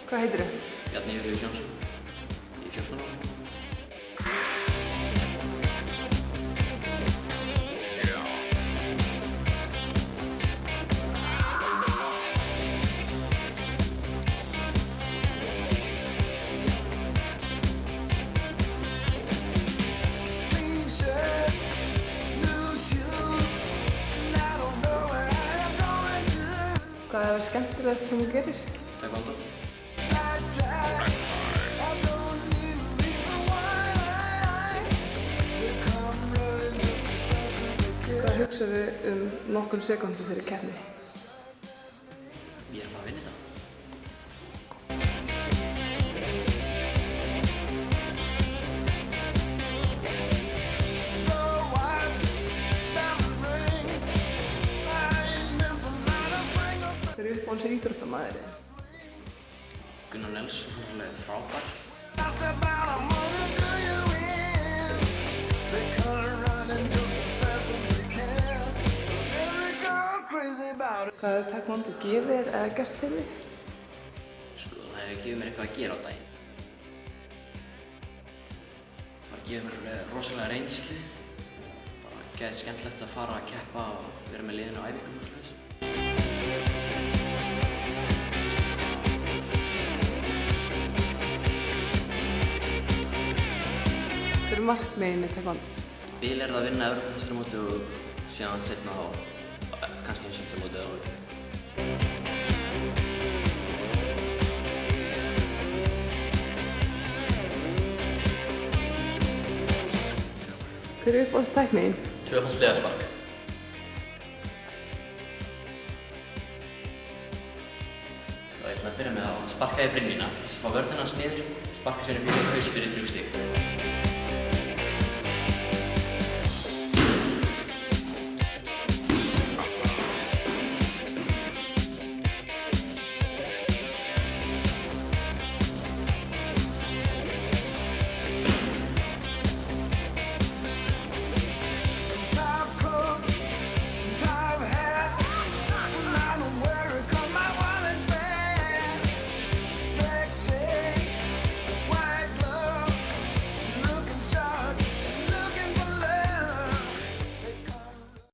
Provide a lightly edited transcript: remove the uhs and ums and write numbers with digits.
Hvað heitirðu? Bjarni Júlíus Jónsson, í 14 ára. Hvað er skemmtilegt sem þú gerir? Taekwondo. Hvað hugsaðu nokkrum sekúndum fyrir keppni? Ég er að fara að vinna þetta. Hver er uppáhalds íþróttamaður? Gunnar Nelsson, hann er alveg frábær. Hvað hefur taekwondo gefið þér eða gert fyrir þig? Sko, það hefur gefið mér eitthvað að gera á daginn. Það gefið mér alveg rosalega reynslu. Bara geðið skemmtilegt að fara að keppa og vera með liðinu á æfingum og svoleiðis. Hver er markmiðið með taekwondo? Bil er það að vinna Evrópumeistaramótið og síðan seinna á kannski heimsmeistaramótið eða Ólympíu. Hver er uppáhalds tækniðin? Tvöfalt hliðarspark. Ég ætla að byrja með að sparka í brynjuna. Þess að fá vörðina hans niður, sparka sér upp í hausbyrði 3 stig.